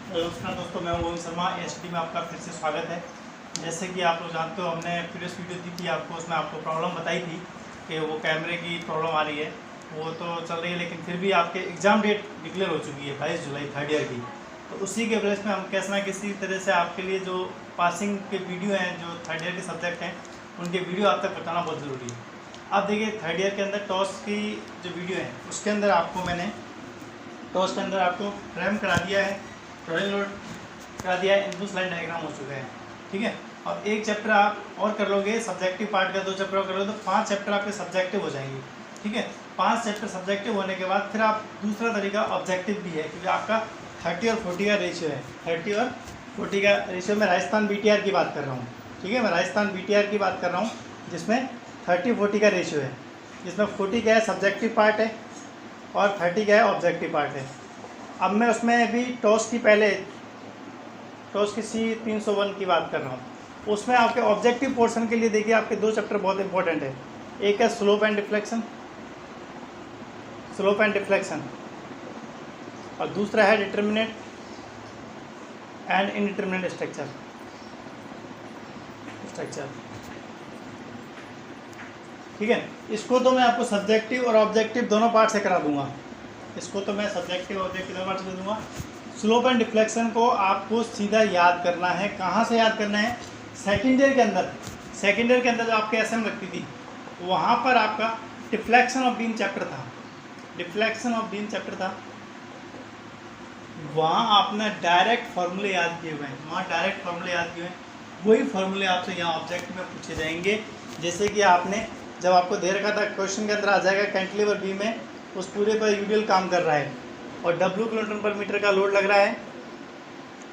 नमस्कार दोस्तों, मैं ओम शर्मा। एचडी में आपका फिर से स्वागत है। जैसे कि आप लोग जानते हो, हमने प्रीवियस वीडियो दी थी आपको, उसमें आपको प्रॉब्लम बताई थी कि वो कैमरे की प्रॉब्लम आ रही है। वो तो चल रही है, लेकिन फिर भी आपके एग्ज़ाम डेट डिक्लेयर हो चुकी है 22 जुलाई थर्ड ईयर की। तो उसी के बेस में हम कैसे ना किसी तरह से आपके लिए जो पासिंग के वीडियो हैं, जो थर्ड ईयर के सब्जेक्ट हैं, उनके वीडियो आप तक पहुँचाना बहुत ज़रूरी है। अब देखिए, थर्ड ईयर के अंदर टॉस की जो वीडियो है, उसके अंदर आपको मैंने टॉस के अंदर आपको फ्रेम करा दिया है, ड्राइंग लोड करा दिया है, इनपुट स्लाइड डायग्राम हो चुका है। ठीक है, और एक चैप्टर आप और कर लोगे सब्जेक्टिव पार्ट का, 2 चैप्टर और कर लोगे तो 5 चैप्टर आपके सब्जेक्टिव हो जाएंगे। ठीक है, 5 चैप्टर सब्जेक्टिव होने के बाद फिर आप दूसरा तरीका ऑब्जेक्टिव भी है, क्योंकि आपका 30 और 40 का रेशियो है। 30 और 40 का रेशियो में राजस्थान BTR की बात कर रहा हूँ। ठीक है, मैं राजस्थान BTR की बात कर रहा हूँ, जिसमें 30-40 का रेशियो है, जिसमें 40 का है सब्जेक्टिव पार्ट है और 30 का है ऑब्जेक्टिव पार्ट है। अब मैं उसमें भी टॉस की C301 की बात कर रहा हूँ। उसमें आपके ऑब्जेक्टिव पोर्शन के लिए देखिए, आपके 2 चैप्टर बहुत इंपॉर्टेंट है। एक है स्लोप एंड डिफ्लेक्शन, और दूसरा है डिटर्मिनेंट एंड इनडिटर्मिनेंट स्ट्रक्चर। ठीक है, इसको तो मैं आपको सब्जेक्टिव और ऑब्जेक्टिव दोनों पार्ट से करा दूंगा। इसको तो मैं सब्जेक्टिव और ऑब्जेक्टिव दोनों पार्ट से दूंगा। स्लोप एंड डिफ्लेक्शन को आपको सीधा याद करना है। कहाँ से याद करना है? सेकेंड ईयर के अंदर जो आपके SM लगती थी, वहाँ पर आपका डिफ्लेक्शन ऑफ बीम चैप्टर था। वहाँ आपने डायरेक्ट फार्मूले याद किए हुए हैं। वही फार्मूले आपसे यहाँ ऑब्जेक्ट में पूछे जाएंगे। जैसे कि आपने जब आपको दे रखा था, क्वेश्चन के अंदर आ जाएगा कैंटिलीवर बीम में उस पूरे पर यूडियल काम कर रहा है और W किलोन्यूटन पर मीटर का लोड लग रहा है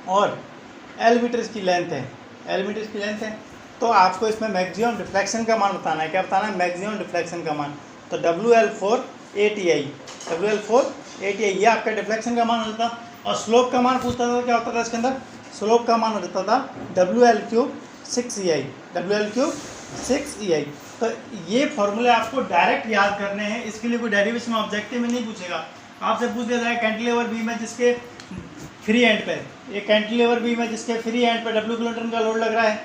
और L मीटर की लेंथ है। तो आपको इसमें मैक्सिमम डिफ्लेक्शन का मान बताना है। क्या बताना है? मैक्सिमम डिफ्लेक्शन का मान। तो WL4 ATI ये आपका डिफ्लेक्शन का मान होता था। और स्लोप का मान पूछता था, क्या होता था इसके अंदर? स्लोप का मान हो जाता था WL3 6EI। तो ये फॉर्मूले आपको डायरेक्ट याद करने हैं। इसके लिए कोई डेरिवेशन ऑब्जेक्टिव में नहीं पूछेगा। आपसे पूछ लिया जाए कैंटिलीवर बीम है जिसके फ्री एंड पे, ये कैंटिलीवर बीम है जिसके फ्री एंड पे W किलोन्यूटन का लोड लग रहा है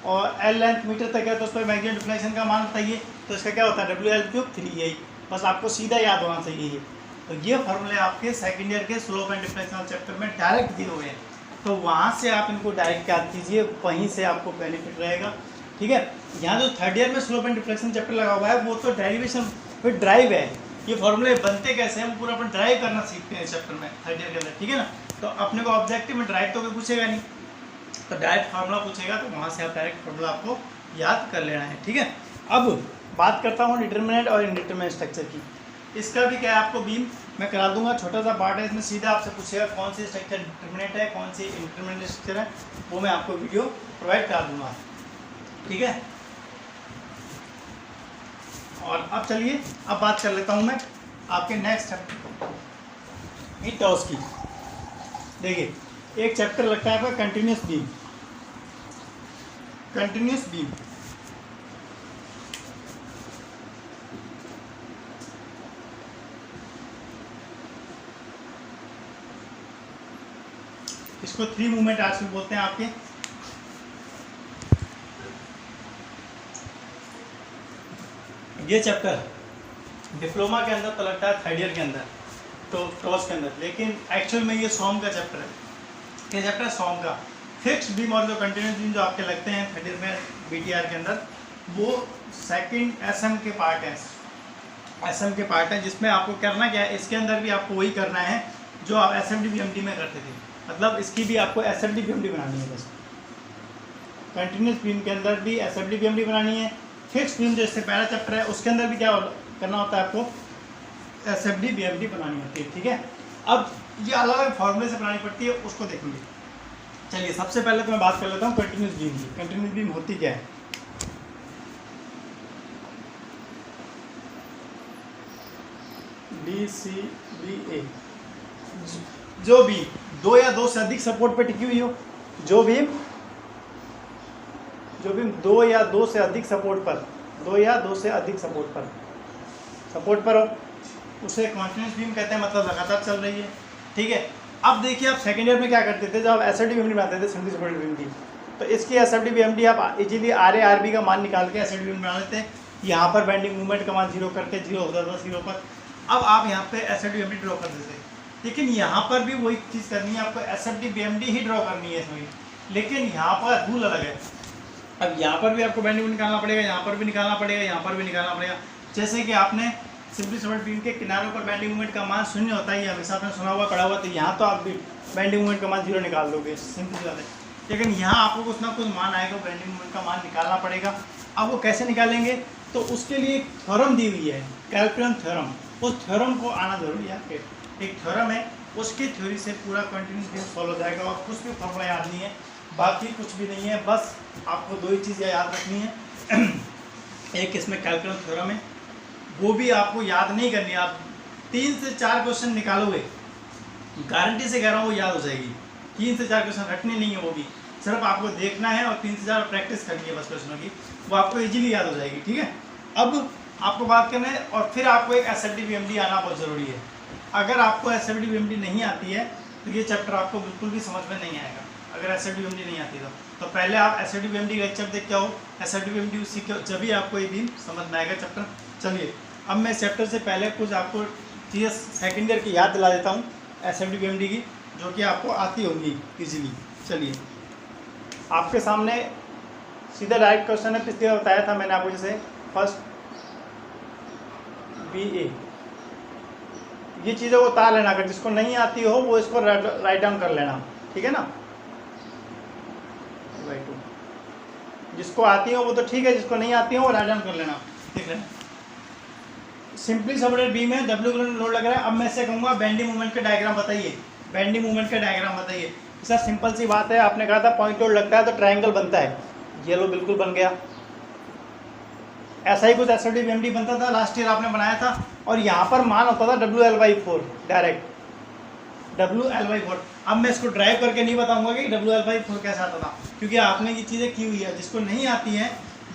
और L लेंथ मीटर तक है, तो उस पर मैक्सिमम डिफ्लेक्शन का मान बताइए। तो इसका क्या होता है? WL3 3EI। बस आपको सीधा याद होना चाहिए ये। तो ये फॉर्मूले आपके सेकेंड ईयर के स्लोप एंड डिफ्लेक्शन चैप्टर में डायरेक्ट दिए हुए हैं। तो वहाँ से आप इनको डायरेक्ट याद कीजिए, वहीं से आपको बेनिफिट रहेगा। ठीक है, यहाँ जो थर्ड ईयर में स्लोप एंड डिफ्लेक्शन चैप्टर लगा हुआ है, वो तो डेरिवेशन फिर ड्राइव है। ये फॉर्मूले बनते कैसे हैं वो पूरा अपन ड्राइव करना सीखते हैं इस चैप्टर में, थर्ड ईयर के अंदर। ठीक है ना, तो अपने को ऑब्जेक्टिव में ड्राइव तो कोई पूछेगा नहीं, तो डायरेक्ट फार्मूला पूछेगा, तो वहाँ से आप डायरेक्ट फार्मूला आपको याद कर लेना है। ठीक है, अब बात करता हूँ डिटर्मिनेंट और इनडिटर्मिनेंट स्ट्रक्चर की। इसका भी क्या है, आपको बीम मैं करा दूंगा, छोटा सा पार्ट है, इसमें सीधा आपसे पूछेगा कौन सी स्ट्रक्चर डिटर्मिनेंट है, कौन सी इनडिटर्मिनेंट स्ट्रक्चर है, वो मैं आपको वीडियो प्रोवाइड करा दूंगा। ठीक है, और अब चलिए, अब बात कर लेता हूँ मैं आपके नेक्स्ट चैप्टर टॉस की। देखिए, एक चैप्टर लगता है आपका कंटिन्यूस बीम। इसको 3 मूवमेंट आर्च बोलते हैं आपके। ये चैप्टर डिप्लोमा के अंदर तो लगता है थर्ड ईयर के अंदर, तो टॉस के अंदर, लेकिन एक्चुअल में ये सॉम का चैप्टर है। ये चैप्टर सॉम का फिक्स्ड बीम और जो कंटिन्यूस बीम जो आपके लगते हैं थर्ड ईयर में BTR के अंदर, वो सेकंड SM के पार्ट है, जिसमें आपको करना क्या है, इसके अंदर भी आपको वही करना है जो आप SMD BMD में करते थे। मतलब इसकी भी आपको SMD BMD बनानी है। बस कंटिन्यूस बीम के अंदर भी SMD BMD बनानी है। फिक्स बीम जो इससे पहला चैप्टर है, उसके अंदर भी क्या करना होता है, आपको SMD BMD बनानी होती है। ठीक है, अब ये अलग अलग फॉर्मूले से बनानी पड़ती है, उसको देखेंगे। चलिए, सबसे पहले तो मैं बात कर लेता हूँ कंटिन्यूस बीम की। कंटिन्यूस बीम होती क्या है? DCBA, जो बीम 2 या 2 से अधिक सपोर्ट पर टिकी हुई हो, जो बीम 2 या 2 से अधिक सपोर्ट पर हो, उसे कॉन्टिन्यूस बीम कहते हैं, मतलब लगातार चल रही है। ठीक है, अब देखिए आप सेकेंड ईयर में क्या करते थे, जब आप एसएफडी बीएमडी बनाते थे सिंपली सपोर्टेड बीएमडी, तो इसकी एसएफडी बीएमडी आप इजीली आरए आरबी का मान निकाल के एसएफडी बीएमडी बना लेते हैं। यहाँ पर बेंडिंग मूवमेंट का मान 0 करके 0 होता था 0 पर। अब आप यहाँ पे एसएफडी बीएमडी ड्रॉ कर देते, लेकिन यहाँ पर भी वही चीज़ करनी है, आपको एसएफडी बीएमडी ही ड्रॉ करनी है इसमें, लेकिन यहाँ पर रूल अलग है। अब यहाँ पर भी आपको बेंडिंग निकालना पड़ेगा, यहाँ पर भी निकालना पड़ेगा, यहाँ पर भी निकालना पड़ेगा। जैसे कि आपने सिंपली सपोर्टेड बीम के किनारों पर बेंडिंग मूवमेंट का मान 0 होता है, ये हमेशा आपने सुना हुआ पड़ा हुआ, तो यहाँ तो आप भी बेंडिंग मूवमेंट का मान 0 निकाल दोगे, सिंपल बात है। लेकिन यहाँ आपको कुछ ना कुछ मान आएगा, बेंडिंग मूवमेंट का मान निकालना पड़ेगा। अब वो कैसे निकालेंगे, तो उसके लिए एक थ्योरम दी हुई है, कैल्कुलम थ्योरम। उस थ्योरम को आना जरूरी है, एक थ्योरम है, उसकी थ्योरी से पूरा कंटिन्यूस बीम सॉल्व हो जाएगा और कुछ भी फॉर्मूला याद नहीं है, बाकी कुछ भी नहीं है, बस आपको 2 ही चीज़ें याद रखनी है। एक इसमें कैल्कुलम थ्योरम है, वो भी आपको याद नहीं करनी है, आप 3 से 4 क्वेश्चन निकालोगे, गारंटी से कह रहा हूँ वो याद हो जाएगी। 3 से 4 क्वेश्चन रटने नहीं है, वो भी सिर्फ आपको देखना है और 3 से 4 प्रैक्टिस करनी है बस क्वेश्चनों की, वो आपको इजीली याद हो जाएगी। ठीक है, अब आपको बात करना है, और फिर आपको एक एसएफडी बीएमडी आना बहुत ज़रूरी है। अगर आपको एसएफडी बीएमडी नहीं आती है तो ये चैप्टर आपको बिल्कुल भी समझ में नहीं आएगा, अगर एसएफडी बीएमडी नहीं आती तो पहले आप एसएफडी बीएमडी का लेक्चर देख के आओ, एसएफडी बीएमडी सीख के जब भी आपको ये बीम समझ में आएगा चैप्टर। चलिए अब मैं चैप्टर से पहले कुछ आपको चीज़ें सेकेंड ईयर की याद दिला देता हूँ एसएफडी बीएमडी की, जो कि आपको आती होंगी इजीली। चलिए आपके सामने सीधा डायरेक्ट क्वेश्चन है, पिछले बताया था मैंने आपको, जैसे फर्स्ट BA, ये चीज़ें वो उतार लेना, अगर जिसको नहीं आती हो वो इसको राइट डाउन कर लेना, ठीक है ना। जिसको आती हो वो तो ठीक है, जिसको नहीं आती हो वो राइट डाउन कर लेना, ठीक है। सिंपली सपोर्टेड बीम है, डब्ल्यू लोड लग रहा है। अब मैं से कहूँगा बेंडिंग मूवमेंट का डायग्राम बताइए, बेंडिंग मूवमेंट का डायग्राम बताइए। सर सिंपल सी बात है, आपने कहा था पॉइंट लोड लगता है तो ट्रायंगल बनता है, ये लो बिल्कुल बन गया। ऐसा ही कुछ एसएफडी बीएमडी बनता था, लास्ट ईयर आपने बनाया था, और यहाँ पर मान होता था WL/4 डायरेक्ट, WL/4। अब मैं इसको ड्राइव करके नहीं बताऊंगा कि WL/4 कैसा आता था, क्योंकि आपने ये चीज़ें की हुई है। जिसको नहीं आती हैं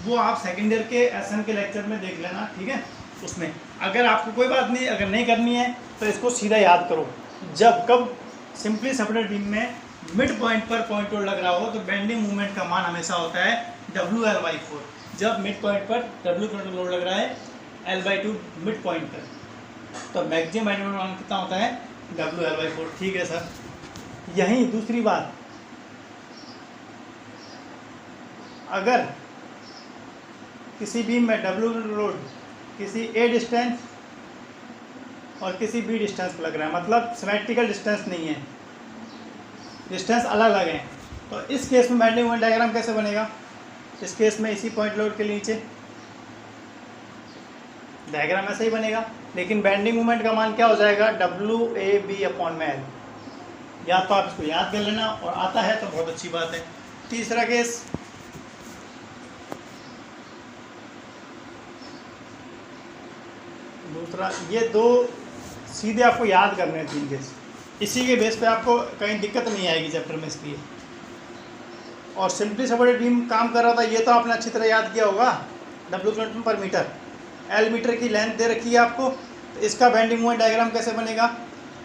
वो आप सेकेंड ईयर के एसएम के लेक्चर में देख लेना, ठीक है। उसमें अगर आपको कोई बात नहीं, अगर नहीं करनी है तो इसको सीधा याद करो, जब कब सिंपली सपोर्टेड बीम में मिड पॉइंट पर पॉइंट लोड लग रहा हो तो बेंडिंग मूवमेंट का मान हमेशा होता है WL/4। जब मिड पॉइंट पर W लोड लग रहा है L/2 मिड पॉइंट पर, तो मैक्सिमम बेंडिंग मान कितना होता है WL/4, ठीक है सर। यहीं दूसरी बात, अगर किसी बीम में W लोड किसी A डिस्टेंस और किसी B डिस्टेंस पर लग रहा है, मतलब सिमेट्रिकल डिस्टेंस नहीं है, डिस्टेंस अलग अलग हैं, तो इस केस में बेंडिंग मूवमेंट डायग्राम कैसे बनेगा। इस केस में इसी पॉइंट लोड के नीचे डायग्राम ऐसा ही बनेगा, लेकिन बेंडिंग मूवमेंट का मान क्या हो जाएगा WAB/L। या तो आप इसको याद कर लेना, और आता है तो बहुत अच्छी बात है। तीसरा केस, दूसरा, ये 2 सीधे आपको याद करने हैं 3 केस, इसी के बेस पे आपको कहीं दिक्कत नहीं आएगी चैप्टर में इसलिए। और सिंपली सपोर्टेड बीम काम कर रहा था, ये तो आपने अच्छी तरह याद किया होगा, W/m, L मीटर की लेंथ दे रखी है आपको, तो इसका बेंडिंग मूवमेंट डायग्राम कैसे बनेगा।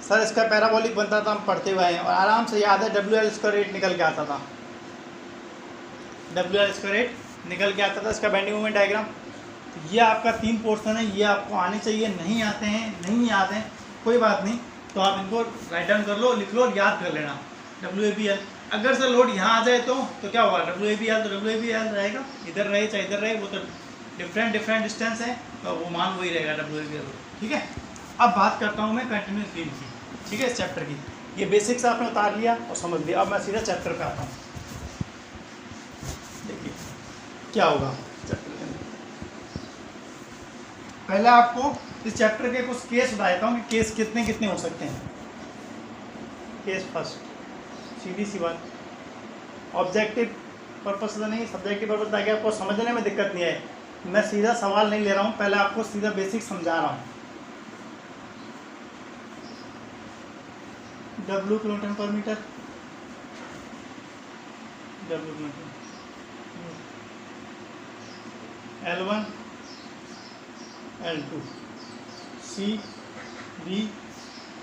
सर इसका पैराबोलिक बनता था, हम पढ़ते हुए हैं और आराम से याद है, WL² निकल के आता था, WL² निकल के आता था इसका बेंडिंग मूवमेंट डायग्राम। ये आपका 3 पोर्शन है, ये आपको आने चाहिए, नहीं आते हैं, नहीं याद हैं, कोई बात नहीं, तो आप इनको राइट डाउन कर लो, लिख लो और याद कर लेना WABL। अगर सर लोड यहाँ आ जाए तो क्या होगा, WABL तो WABL रहेगा, इधर रहे चाहे इधर रहे, वो तो डिफरेंट डिस्टेंस है, तो वो मान वही रहेगा WABL, ठीक है। अब बात करता हूँ मैं कंटिन्यूस बीम की, ठीक है, इस चैप्टर की। ये बेसिक्स आपने उतार लिया और समझ लिया, अब मैं सीधा चैप्टर पे आता हूँ। देखिए क्या होगा चैप्टर के अंदर। पहले आपको इस चैप्टर के कुछ केस बता देता हूँ कि केस कितने कितने हो सकते हैं। केस फर्स्ट, सीधी सी बात, ऑब्जेक्टिव पर्पस तो नहीं, सब्जेक्टिव पर्पस ताकि आपको समझने में दिक्कत नहीं आए। मैं सीधा सवाल नहीं ले रहा हूँ, पहले आपको सीधा बेसिक समझा रहा हूँ। W kN/m, W L1 L2 C B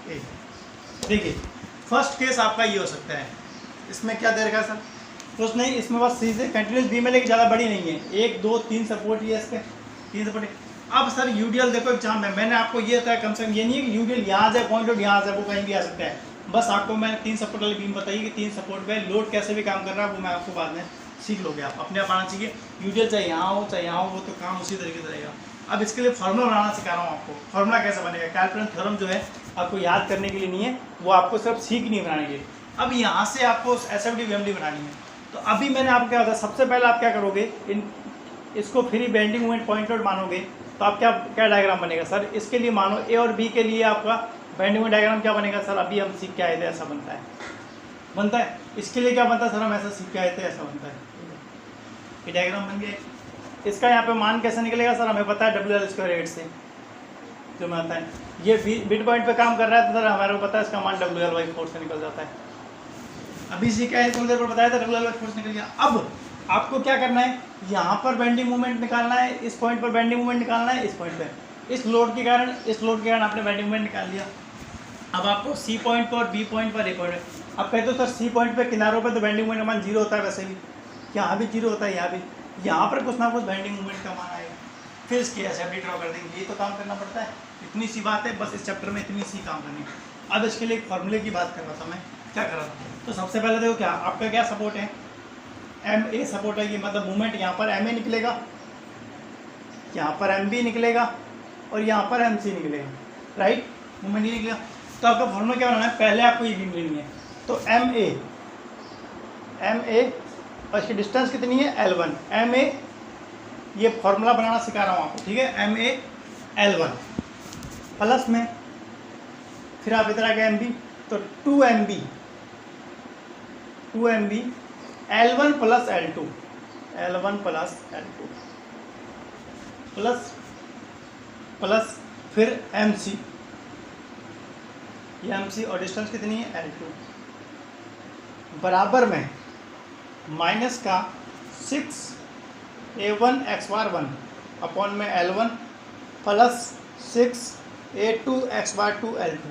A। देखिए फर्स्ट केस आपका ये हो सकता है। इसमें क्या दे रखा है सर? कुछ नहीं, इसमें बस सीधे कंटिन्यूस बीम है, लेकिन ज़्यादा बड़ी नहीं है, 1 2 3 सपोर्ट ही है इसके, 3 सपोर्ट। अब सर यूडीएल देखो एग्जाम में मैंने आपको ये बताया, कम से कम ये नहीं है कि यूडीएल यहाँ आ जाए, पॉइंट लोड यहाँ आ जाए, वो कहीं भी आ सकता है। बस आपको मैंने 3 सपोर्ट वाली बीम बताई कि 3 सपोर्ट पे लोड कैसे भी काम कर रहा है, वो मैं आपको बाद में सीख लोगे, आप अपने आप आना चाहिए। यूडीएल चाहे यहाँ हो चाहे यहाँ हो, वो तो काम उसी तरीके से रहेगा। अब इसके लिए फार्मूला बनाना सिखा रहा हूँ आपको। फार्मूला कैसे बनेगा? कैलकुलस थ्योरम जो है आपको याद करने के लिए नहीं है, वो आपको सिर्फ सीखनी बनाने के लिए। अब यहाँ से आपको एसएफडी वीएमडी बनानी है। तो अभी मैंने आपको क्या बताया, सबसे पहले आप क्या करोगे, इसको free bending moment point load मानोगे तो आप क्या डायग्राम बनेगा सर? इसके लिए मानो ए और बी के लिए आपका बेंडिंग मोमेंट डायग्राम क्या बनेगा सर? अभी हम सीख के आए थे, ऐसा बनता है। इसके लिए क्या बनता है सर? हम ऐसा सीख के आए थे, ऐसा बनता है। ये डायग्राम बन गया। इसका यहाँ पे मान कैसे निकलेगा सर? हमें पता है WL² से जो मैं आता है, ये बिट पॉइंट पे काम कर रहा है तो सर हमारे को पता है इसका मान WL/4 से निकल जाता है। अभी सीखा है, थोड़ी देर पर बताया था, WL/4 निकल गया। अब आपको क्या करना है, यहाँ पर बेंडिंग मोमेंट निकालना है, इस पॉइंट पर बेंडिंग मोमेंट निकालना है, इस पॉइंट पे इस लोड के कारण आपने बेंडिंग मोमेंट निकाल लिया। अब आपको सी पॉइंट पर और बी पॉइंट पर, ए पॉइंट पर, अब कहते हो सर सी पॉइंट पे किनारों पे तो बेंडिंग मोमेंट का मान 0 होता है, वैसे भी यहाँ भी 0 होता है, यहाँ भी, यहाँ पर कुछ ना कुछ बेंडिंग मोमेंट का मान आएगा, फिर इसकी एसएफडी ड्रॉ कर देंगे। ये तो काम करना पड़ता है, इतनी सी बात है, बस इस चैप्टर में इतनी सी काम करनी है। अब इसके लिए एक फॉर्मूले की बात कर रहा था मैं, क्या कर रहा था? तो सबसे पहले देखो क्या आपका क्या सपोर्ट है, MA सपोर्ट है, ये मतलब मूवमेंट यहाँ पर MA निकलेगा, यहाँ पर MB निकलेगा और यहाँ पर MC निकलेगा, राइट? मूवमेंट ये निकलेगा। तो आपका फॉर्मूला क्या बनाना है? पहले आपको ये बीम लेनी है, तो MA और इसकी डिस्टेंस कितनी है? L1। MA, ये फॉर्मूला बनाना सिखा रहा हूँ आपको, ठीक है? MA L1 प्लस में, फिर आप इधर आ गए MB, तो 2MB L1 plus L2 plus फिर MC, ये MC और डिस्टेंस कितनी है? L2 बराबर में माइनस का 6A1 x/1 अपॉन में L1 plus 6A2 x/2 L2।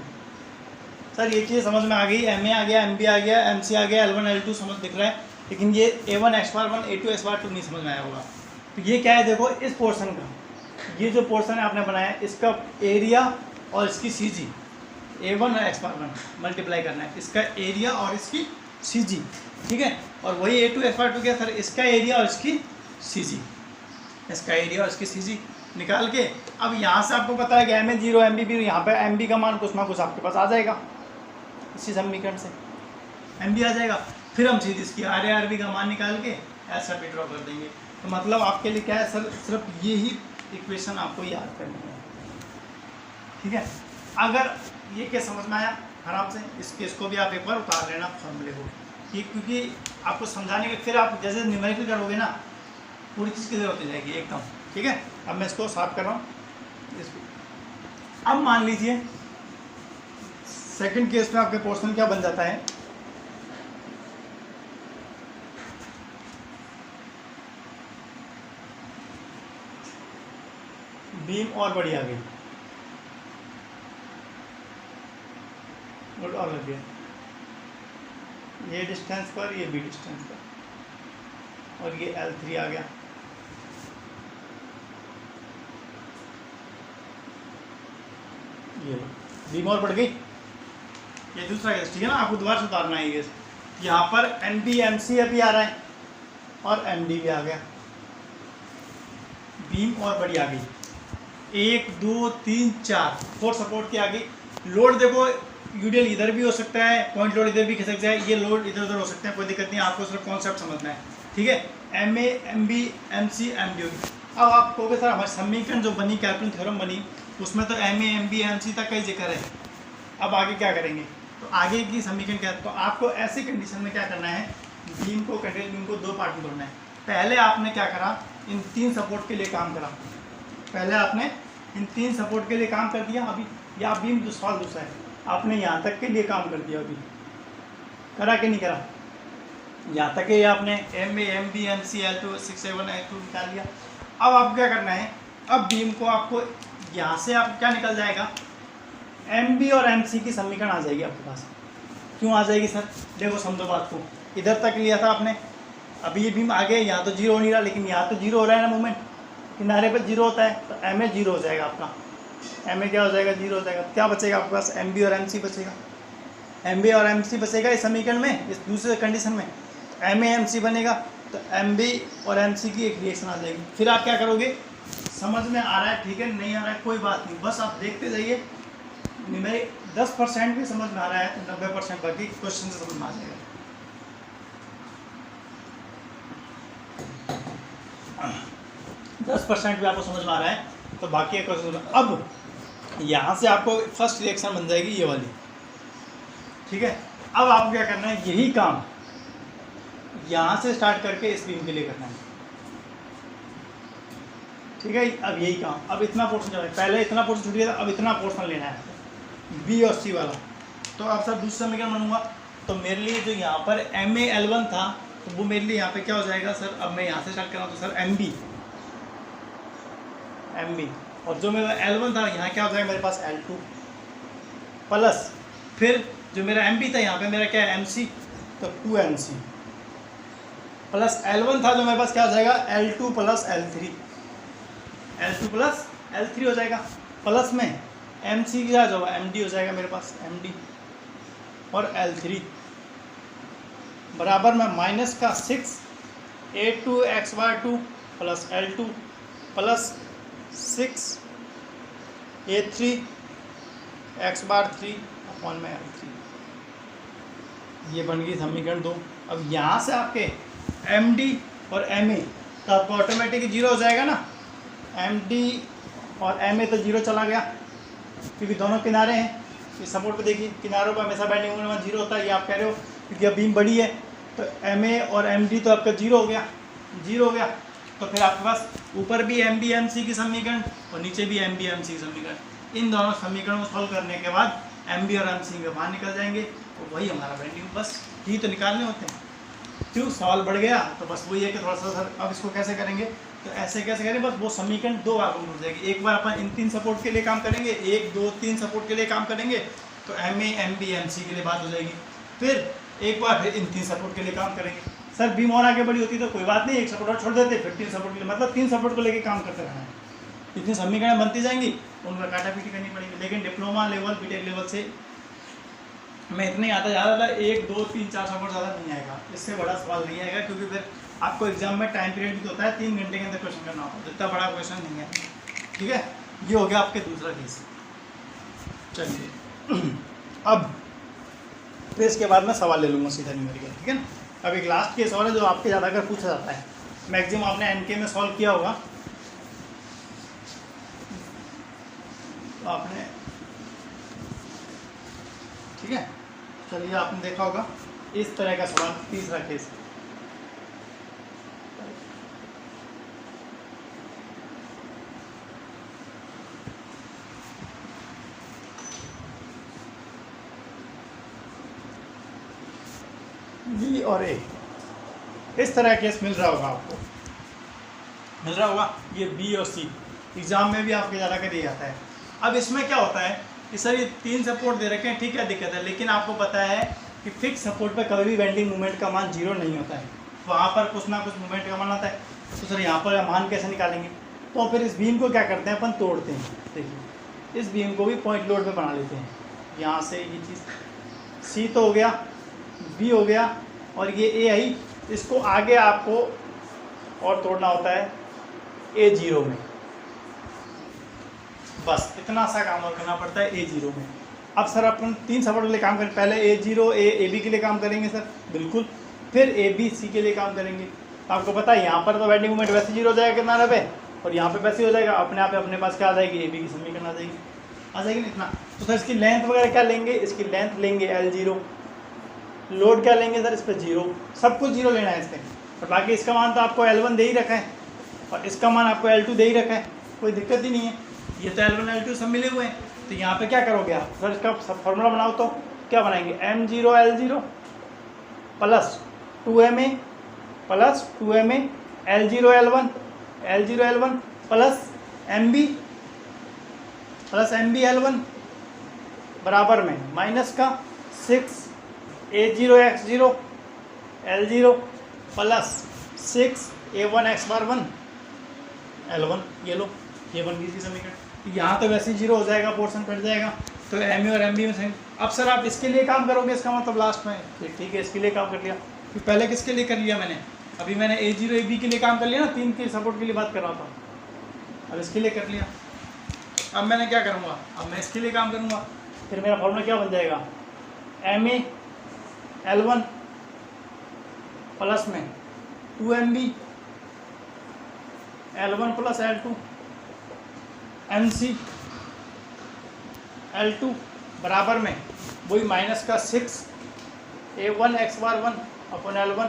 Sir ये चीज़ समझ में आ गई, MA आ गया, MB आ गया, MC आ गया, L1 L2 समझ दिख रहा है, लेकिन ये A1 x/1 A2 x/2 नहीं समझ में आया होगा। तो ये क्या है? देखो इस पोर्शन का, ये जो पोर्शन है आपने बनाया, इसका एरिया और इसकी CG, A1 और x/1 मल्टीप्लाई करना है, इसका एरिया और इसकी CG, ठीक है? और वही A2 x/2 क्या सर? इसका एरिया और इसकी CG, इसका एरिया और इसकी CG निकाल के, अब यहाँ से आपको पता है कि MA 0 MB भी, यहाँ पे MB का मान कुछ ना कुछ आपके पास आ जाएगा, इसी समीकरण से MB आ जाएगा। फिर हम सीधे इसकी RA/RB का मान निकाल के ऐसा भी ड्रॉ कर देंगे। तो मतलब आपके लिए क्या है सर? सिर्फ ये ही इक्वेशन आपको याद करनी है, ठीक है? अगर ये क्या समझ में आया आराम से, इसको भी आप एक बार उतार लेना फॉर्मूले को, ये क्योंकि आपको समझाने के, फिर आप जैसे न्यूमेरिकल करोगे ना, पूरी चीज़ क्लियर होती जाएगी एकदम, ठीक है? अब मैं इसको साफ कर रहा हूँ इसको। अब मान लीजिए सेकंड केस में आपके पोर्शन क्या बन जाता है, बीम और बड़ी आ गई, और लग गया, ये डिस्टेंस पर, ये भी डिस्टेंस पर, और ये L3 आ गया। ये बीम और बढ़ गई, ये दूसरा केस, ठीक है ना? आपको दोबारा से उतारना है ये। यहाँ पर MB MC अभी आ रहा है और MD भी आ गया, बीम और बड़ी आ गई, 1 2 3 4 सपोर्ट की आ गई। लोड देखो यूडीएल इधर भी हो सकता है, पॉइंट लोड इधर भी खिसक जाए, ये लोड इधर उधर हो सकते हैं, कोई दिक्कत नहीं, आपको सिर्फ कॉन्सेप्ट समझना है, ठीक है? MA MB MC MD होगी। अब आप कहोगे सर हमारी समीकरण जो बनी, कैलकुलस थ्योरम बनी, उसमें तो MA MB MC तक का ही जिक्र है, अब आगे क्या करेंगे? तो आगे की समीकरण क्या है? तो आपको ऐसी कंडीशन में क्या करना है, बीम को, कंटिन्यूस बीम को 2 पार्ट में तोड़ना है। पहले आपने क्या करा, इन 3 सपोर्ट के लिए काम करा, पहले आपने इन 3 सपोर्ट के लिए काम कर दिया। अभी या बीम जो सवाल दूसरा है, आपने यहाँ तक के लिए काम कर दिया, अभी करा कि नहीं करा? यहाँ तक के आपने MA MB MC L2 6 7 L2 निकाल लिया। अब आपको क्या करना है, अब बीम को आपको यहाँ से आप क्या निकल जाएगा, MB और MC की समीकरण आ जाएगी आपके पास, क्यों आ जाएगी सर? देखो समझो बात को, इधर तक लिया था आपने, अभी ये बीम आगे, यहाँ तो जीरो हो नहीं रहा, लेकिन यहाँ तो जीरो हो रहा है ना मूवमेंट, किनारे पर जीरो होता है, तो एम ए जीरो हो जाएगा आपका, एम ए क्या हो जाएगा? जीरो हो जाएगा। क्या बचेगा आपके पास? एम बी और एम सी बचेगा, एम बी और एम सी बचेगा इस समीकरण में, इस दूसरे कंडीशन में एम ए एम सी बनेगा, तो एम बी और एम सी की एक रिएक्शन आ जाएगी। फिर आप क्या करोगे? समझ में आ रहा है? ठीक है, नहीं आ रहा है कोई बात नहीं, बस आप देखते जाइए, मेरे 10% भी समझ में आ रहा है तो 90% बाकी क्वेश्चन से समझ में आ जाएगा। 10% भी आपको समझ में आ रहा है तो बाकी क्वेश्चन। अब यहाँ से आपको फर्स्ट रिएक्शन बन जाएगी ये वाली, ठीक है। अब आपको क्या करना है? यही काम यहाँ से स्टार्ट करके इस बीम के लिए करना है, ठीक है। अब यही काम, अब इतना पोर्शन चला, पहले इतना पोर्शन छूट गया था, अब इतना पोर्शन लेना है बी और सी वाला। तो अब सर दूसरा समीकरण बनूंगा, तो मेरे लिए जो यहाँ पर एम ए एल वन था, तो वो मेरे लिए यहाँ पे क्या हो जाएगा सर? अब मैं यहाँ से स्टार्ट कर रहा हूँ, तो सर एम बी, और जो मेरा L1 था यहाँ क्या हो जाएगा मेरे पास? L2 प्लस, फिर जो मेरा MB था यहाँ पे मेरा क्या है? MC, तो 2MC प्लस L1 था जो मेरे पास क्या हो जाएगा? L2 plus L3, L2 plus L3 हो जाएगा, प्लस में MC क्या हो जाएगा? MD हो जाएगा मेरे पास, MD और L3 बराबर में माइनस का 6 A2x/2 plus L2 plus 6 A3 x/3 upon में L3। ये बन गई समीकरण 2। अब यहाँ से आपके MD और MA तो आपको ऑटोमेटिक जीरो हो जाएगा ना, MD और MA तो जीरो चला गया क्योंकि दोनों किनारे हैं। इस सपोर्ट पे देखिए, किनारों पर हमेशा बेंडिंग मोमेंट में जीरो होता है, ये आप कह रहे हो क्योंकि अब बीम बड़ी है, तो MA और MD तो आपका जीरो हो गया, जीरो हो गया। तो फिर आपके पास ऊपर भी MB MC की समीकरण और नीचे भी MB MC की समीकरण, इन दोनों समीकरणों को सॉल्व करने के बाद MB और MC के बाहर निकल जाएंगे, तो वही हमारा बेंडिंग, बस ही तो निकालने होते हैं। क्यों? सवाल बढ़ गया तो बस वही है कि थोड़ा सा सर अब इसको कैसे करेंगे, तो ऐसे कैसे करें, बस वो समीकरण दो भागों में हो जाएगी। एक बार अपन इन 3 सपोर्ट के लिए काम करेंगे, 1 2 3 सपोर्ट के लिए काम करेंगे, तो MA MB MC के लिए बात हो जाएगी। फिर एक बार फिर इन 3 सपोर्ट के लिए काम करेंगे। सर बीम और आगे बड़ी होती तो कोई बात नहीं, एक सपोर्ट और छोड़ देते, फिर 3 सपोर्ट के लिए, मतलब 3 सपोर्ट को लेकर काम करते रहना है। जितनी समीकरण बनती जाएंगी उनका काटापीटी करनी पड़ेगी। लेकिन डिप्लोमा लेवल बीटेक लेवल से मैं इतने आता जा रहा था, 1 2 3 4 सपोर्ट ज़्यादा नहीं आएगा, इससे बड़ा सवाल नहीं आएगा, क्योंकि फिर आपको एग्जाम में टाइम पीरियड भी तो होता है, 3 घंटे के अंदर क्वेश्चन करना होता है, इतना बड़ा क्वेश्चन नहीं है, ठीक है। ये हो गया आपके दूसरा केस। चलिए अब फिर इसके बाद मैं सवाल ले लूँगा सीधा न्यूमेरिकल, ठीक है ना। अब एक लास्ट केस और है जो आपके ज़्यादा अगर पूछा जाता है, मैक्सिमम आपने NK में सॉल्व किया होगा, तो आपने, ठीक है। चलिए आपने देखा होगा इस तरह का सवाल, तीसरा केस, B और A, इस तरह केस मिल रहा होगा आपको, मिल रहा होगा। ये B और C एग्जाम में भी आपके ज़्यादा कर दिया जाता है। अब इसमें क्या होता है कि सर ये 3 सपोर्ट दे रखे हैं, ठीक है, दिक्कत है, लेकिन आपको पता है कि फिक्स सपोर्ट पर कभी भी बेंडिंग मोमेंट का मान 0 नहीं होता है, वहाँ पर कुछ ना कुछ मोमेंट का मान आता है। तो सर यहाँ पर मान कैसे निकालेंगे? तो फिर इस बीम को क्या करते हैं अपन? तोड़ते हैं। देखिए इस बीम को भी पॉइंट लोड पे बना लेते हैं, यहाँ से ये चीज़ C तो हो गया, B हो गया, और ये A आई, इसको आगे आपको और तोड़ना होता है A0 में, बस इतना सा काम और करना पड़ता है A0 में। अब सर अपन 3 सपोर्ट के लिए काम करें, पहले A0 AB के लिए काम करेंगे सर, बिल्कुल, फिर ABC के लिए काम करेंगे। तो आपको पता है यहाँ पर तो बेंडिंग मोमेंट वैसे 0 हो जाएगा किनारे पे, और यहाँ पे वैसे हो जाएगा, अपने आप अपने पास क्या आ जाएगी? AB की समीकरण आ जाएगी ना इतना। तो सर इसकी लेंथ वगैरह क्या लेंगे? इसकी लेंथ लेंगे L0, लोड क्या लेंगे सर? इस पर 0, सब कुछ 0 लेना है इसमें, और बाकी इसका मान तो आपको L1 दे ही रखा है और इसका मान आपको L2 दे ही रखा है, कोई दिक्कत ही नहीं है, ये तो L1 L2 सब मिले हुए हैं। तो यहाँ पे क्या करोगे आप? सर इसका सब फॉर्मूला बनाओ, तो क्या बनाएंगे? M0 L0 plus 2MA plus 2MA L0 L1 plus MB plus MB L1 बराबर में माइनस का 6 A0x0 L0 plus 6A1x1 L1, ये लो, ये बन गई थी समीकरण। यहाँ तो वैसे ही जीरो हो जाएगा, पोर्शन कट जाएगा, तो एम ए और एम बी में सेम। अब सर आप इसके लिए काम करोगे, इसका मतलब लास्ट में फिर ठीक है, इसके लिए काम कर लिया। फिर पहले किसके लिए कर लिया मैंने, अभी मैंने A0 AB के लिए काम कर लिया ना, 3 के सपोर्ट के लिए बात कर रहा था, अब इसके लिए कर लिया। अब मैंने क्या करूँगा, अब मैं इसके लिए काम करूँगा, फिर मेरा फॉर्मूला क्या बन जाएगा, MA L1 प्लस में 2MB L1 plus L2 MC L2 बराबर में वही माइनस का 6A1x1 अपन L1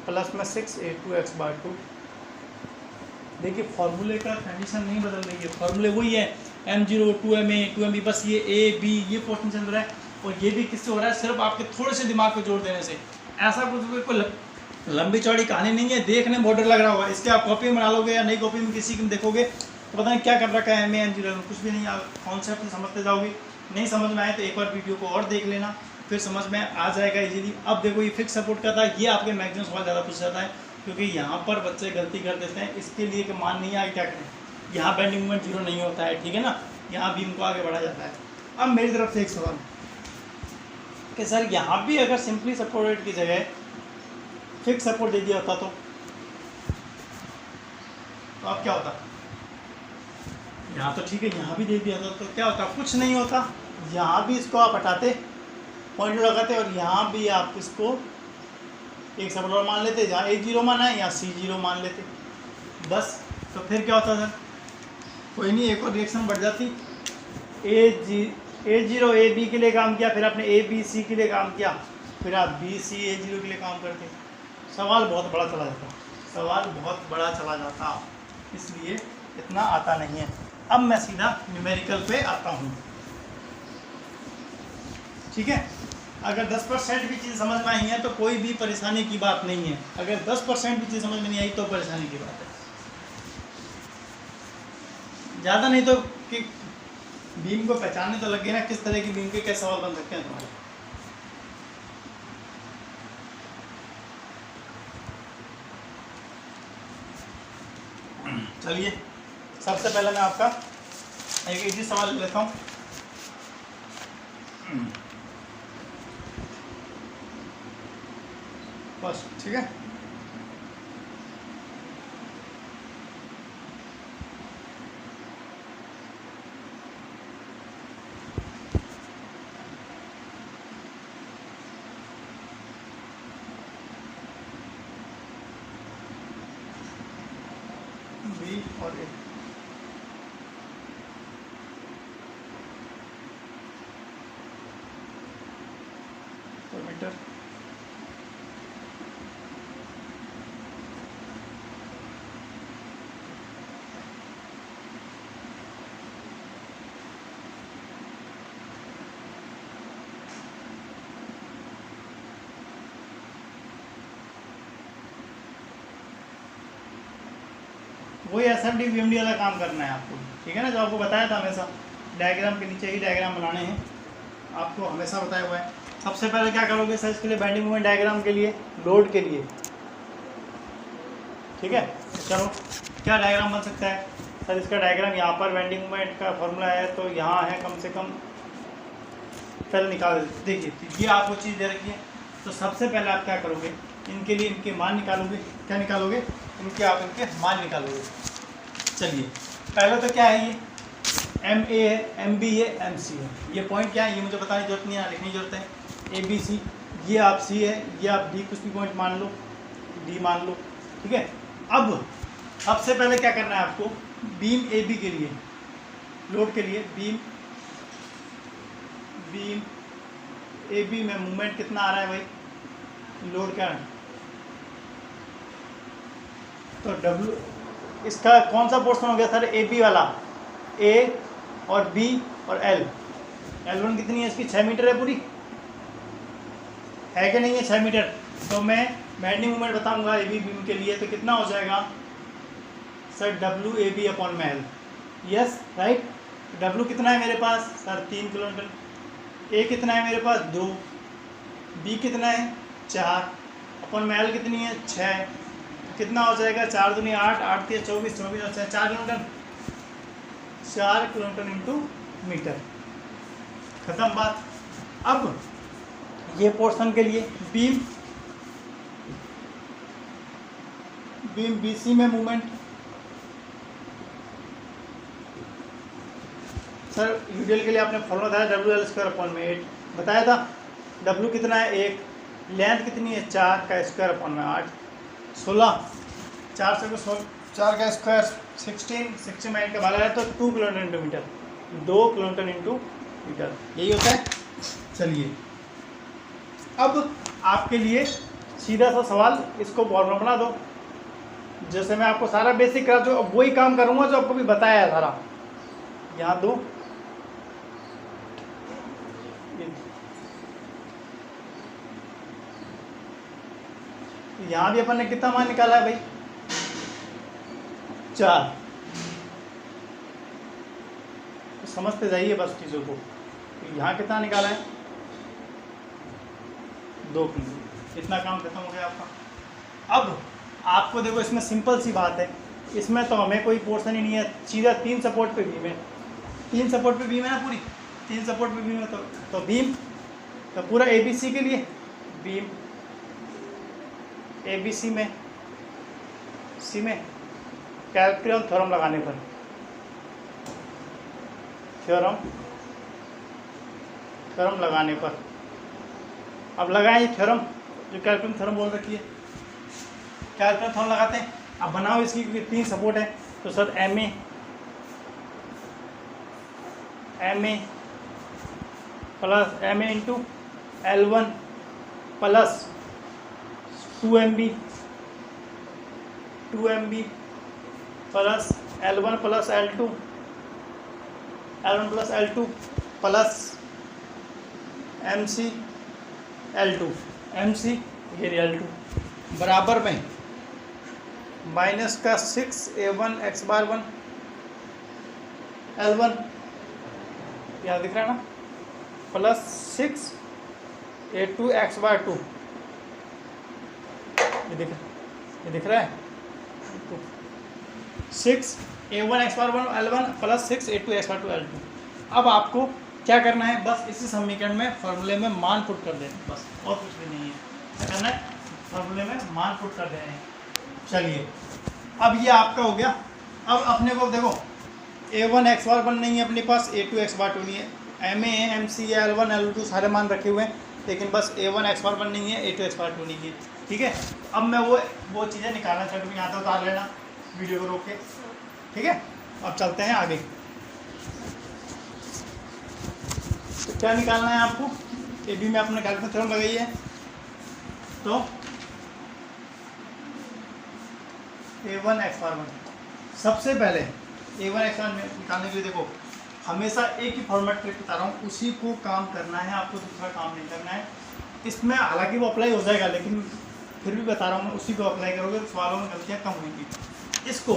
प्लस में 6A2x2। देखिए फॉर्मूले का कंडीशन नहीं बदल रही है, फॉर्मूले वही है M0 2MA 2MB, बस ये A B ये पोर्शन चल रहा है, और ये भी किससे हो रहा है, सिर्फ आपके थोड़े से दिमाग को जोड़ देने से। ऐसा कुछ कोई लंबी चौड़ी कहानी नहीं है, देखने में बॉर्डर लग रहा होगा, इसके आप कॉपी बना लोगे या नई कॉपी में किसी में देखोगे तो पता नहीं क्या कर रखा है MA M0 कुछ भी नहीं, आप कॉन्सेप्ट समझते जाओगे। नहीं समझ में आए तो एक बार वीडियो को और देख लेना, फिर समझ में आ जाएगा इजीली। अब देखो ये फिक्स सपोर्ट का था, ये आपके मैक्सिमम सवाल ज़्यादा पूछ जाता है, क्योंकि यहाँ पर बच्चे गलती कर देते हैं, इसके लिए कि मान नहीं आए क्या करें, यहाँ बेंडिंग मोमेंट जीरो नहीं होता है, ठीक है ना, यहाँ बीम को आगे बढ़ा जाता है। अब मेरी तरफ से एक सवाल कि सर यहाँ भी अगर सिंपली सपोर्टेड की जगह फिक्स सपोर्ट दे दिया होता तो अब क्या होता, यहाँ तो ठीक है, यहाँ भी दे दिया था तो क्या होता, कुछ नहीं होता। यहाँ भी इसको आप हटाते, पॉइंट लगाते, और यहाँ भी आप इसको एक सपोर्ट और मान लेते, जहाँ A0 माना है या C0 मान लेते, बस। तो फिर क्या होता था, कोई नहीं, एक और रिएक्शन बढ़ जाती। A0 AB के लिए काम किया, फिर आपने ABC के लिए काम किया, फिर आप BC A0 के लिए काम करते, सवाल बहुत बड़ा चला जाता, सवाल बहुत बड़ा चला जाता, इसलिए इतना आता नहीं है। अब मैं सीधा न्यूमेरिकल पे आता हूँ, ठीक है। अगर 10% भी चीज़ समझ में आई है तो कोई भी परेशानी की बात नहीं है, अगर 10% भी चीज़ समझ में नहीं आई तो परेशानी की बात है, ज़्यादा नहीं तो कि बीम को पहचानने तो लग गए ना, किस तरह की बीम के क्या सवाल बन सकते हैं तुम्हारे। चलिए सबसे पहले मैं आपका एक इजी सवाल लेता हूँ। फर्स्ट, ठीक है, बी और ए। तो मीटर वही SMD VMD वाला काम करना है आपको, ठीक है ना, जो आपको बताया था हमेशा, डायग्राम के नीचे ही डायग्राम बनाने हैं, आपको हमेशा बताया हुआ है। सबसे पहले क्या करोगे सर, इसके लिए बेंडिंग मोमेंट डायग्राम के लिए, लोड के लिए, ठीक है। चलो क्या डायग्राम बन सकता है सर, इसका डायग्राम यहाँ पर बेंडिंग मोमेंट का फॉर्मूला है, तो यहाँ है कम से कम, पहले निकाल देखिए, ये आपको चीज़ दे रखी है। तो सबसे पहले आप क्या करोगे, इनके लिए इनके मान निकालोगे, क्या निकालोगे, इनके आप इनके मान निकालोगे। चलिए पहले तो क्या है, ये MA है, MB है, MC है, ये पॉइंट क्या है ये मुझे बताने की जरूरत नहीं है, लिखने की जरूरत है। ABC, ये आप C है, ये आप D कुछ भी पॉइंट मान लो, D मान लो, ठीक है। अब सबसे पहले क्या करना है आपको, बीम AB के लिए, लोड के लिए बीम AB में मूवमेंट कितना आ रहा है भाई, लोड क्या है, तो W, इसका कौन सा पोर्शन हो गया सर, AB वाला, A और B और L1 कितनी है इसकी, 6 मीटर है पूरी, है कि नहीं है 6 मीटर। तो मैं बेंडिंग मोमेंट बताऊंगा AB बीम के लिए, तो कितना हो जाएगा सर, WAB अपॉन में L, यस राइट। W कितना है मेरे पास सर, 3 किलोमीटर, A कितना है मेरे पास 2, बी कितना है 4, अपन में एल कितनी है 6, कितना हो जाएगा 4 दूनी 8, 8 3 24, 24 और 6 4 किलोमीटर, 4 किलोमीटर इंटू मीटर। खत्म बात। अब ये पोर्शन के लिए बीम BC में मूवमेंट, सर यूडीएल के लिए आपने फॉर्मूला बताया WL² 8 बताया था। W कितना है 1, लेंथ कितनी है 4 का स्क्वायर अपॉन में 8, 16, 4 से 4 का स्क्वायर 16 माइनस का भागा है तो 2 kilometre into metre, 2 kilometre into metre, यही होता है। चलिए अब आपके लिए सीधा सा सवाल, इसको फॉर्मूला बना दो। जैसे मैं आपको सारा बेसिक करा, जो वही काम करूँगा जो आपको भी बताया है सारा। यहाँ दो, यहाँ भी अपन ने कितना मान निकाला है भाई 4, तो समझते जाइए बस चीज़ों को। तो यहाँ कितना निकाला है 2 किलो, इतना काम खत्म हो गया आपका। अब आपको देखो इसमें सिंपल सी बात है, इसमें तो हमें कोई पोर्शन ही नहीं है, सीधा 3 सपोर्ट पे बीम है, 3 सपोर्ट पे बीम है ना, पूरी 3 सपोर्ट पे बीम है तो बीम, तो पूरा ABC के लिए बीम ABC में C में कैल्कुलम थ्योरम लगाने पर, थ्योरम लगाने पर, अब लगाएं ये थ्योरम जो कैल्कुलम थ्योरम बोल रखी है, कैल्कुलम थ्योरम लगाते हैं। अब बनाओ इसकी, क्योंकि 3 सपोर्ट है तो sir MA plus MA into L1 plus 2MB plus L1 plus L2 plus MC L2 बराबर में माइनस का 6A1 x बार 1 L1, यहाँ दिख रहा है ना, प्लस 6A2 x बार 2, ये दिख रहा है 6A1 x बार 1 L1 प्लस 6A2 x बार 2 L2। अब आपको क्या करना है, बस इसी समीकरण में फॉर्मूले में मान पुट कर देना, बस और कुछ भी नहीं है। क्या करना है, फॉर्मूले में मान पुट कर देना है। चलिए अब ये आपका हो गया। अब अपने को देखो A1 x बार 1 नहीं है अपने पास, A2 x बार 2 नहीं है, MA MC L1 L2 सारे मान रखे हुए हैं, लेकिन बस A1 x बार 1 नहीं है, A2 x बार 2 नहीं है। ठीक है, अब मैं वो चीज़ें निकालना चाहता हूँ, यहाँ तक उतार लेना वीडियो को रोक के। ठीक है, अब चलते हैं आगे। तो क्या निकालना है आपको, AB में आपने कैल्कुलस थ्योरम लगाई है, तो A1 x बार 1, सबसे पहले A1 x बार निकालने के लिए देखो हमेशा एक ही फॉर्मेट ट्रिक बता रहा हूँ, उसी को काम करना है आपको, दूसरा काम नहीं करना है। इसमें हालांकि वो अप्लाई हो जाएगा, लेकिन फिर भी बता रहा हूँ मैं, उसी को अप्लाई करोगे तो सवालों में गलतियाँ कम होंगी। इसको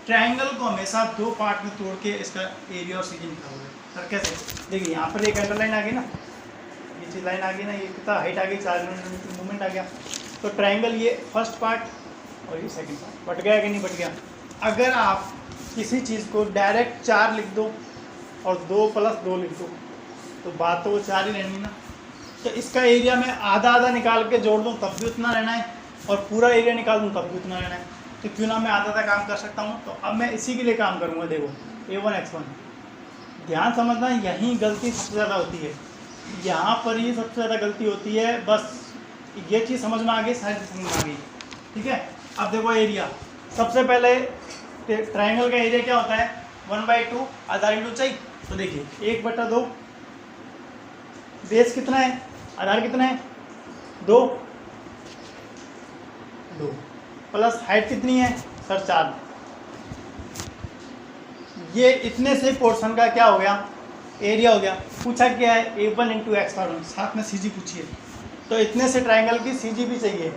ट्रायंगल को हमेशा 2 पार्ट में तोड़ के इसका एरिया और सीजन निकालोगे। सर कैसे, देखिए यहाँ पर एक अंडरलाइन आ गई ना, ये चीज लाइन आ गई ना, ये कितना हाइट आ गई, 4 यूनिट मूवमेंट आ गया। तो ट्रायंगल ये फर्स्ट पार्ट और ये सेकंड पार्ट, बट गया कि नहीं बट गया। अगर आप किसी चीज़ को डायरेक्ट 4 लिख दो और 2 + 2 लिख दो तो बात तो वो 4 ही रहनी ना। तो इसका एरिया मैं आधा आधा निकाल के जोड़ दूँ तब भी उतना रहना है, और पूरा एरिया निकाल दूँ तब भी उतना रहना है। तो क्यों ना मैं आधा आधा काम कर सकता हूँ। तो अब मैं इसी के लिए काम करूँगा। देखो A1 x1, ध्यान समझना, यहीं गलती सबसे ज़्यादा होती है, यहाँ पर ही सबसे ज़्यादा गलती होती है। बस ये चीज़ समझ में आ गई, सारी चीज़ समझ में आ गई। ठीक है, अब देखो एरिया, सबसे पहले ट्रायंगल का एरिया क्या होता है, 1/2 आधार इंटू ऊंचाई। तो देखिए 1/2, बेस कितना है, आधार कितना है 2 प्लस हाइट कितनी है सर 4। ये इतने से पोर्शन का क्या हो गया, एरिया हो गया। पूछा क्या है, A1 × x बार 1, साथ में CG पूछिए। तो इतने से ट्रायंगल की CG भी चाहिए,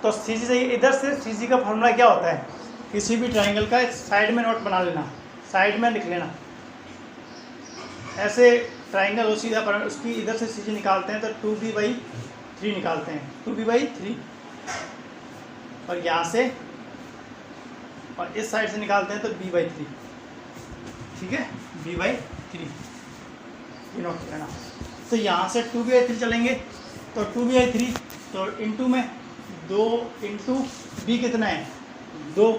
तो CG चाहिए। इधर से CG का फॉर्मूला क्या होता है, किसी भी ट्रायंगल का साइड में नोट बना लेना, साइड में लिख लेना। ऐसे ट्रायंगल हो सीधा पर उसकी इधर से CG निकालते हैं तो 2B/2 3 निकालते हैं, 2b/3, और यहाँ से और इस साइड से निकालते हैं तो b/3, ठीक है, b/3 ये नोट करना। तो यहाँ से 2b/3 चलेंगे तो 2b/3 तो इंटू में 2 इंटू b कितना है 2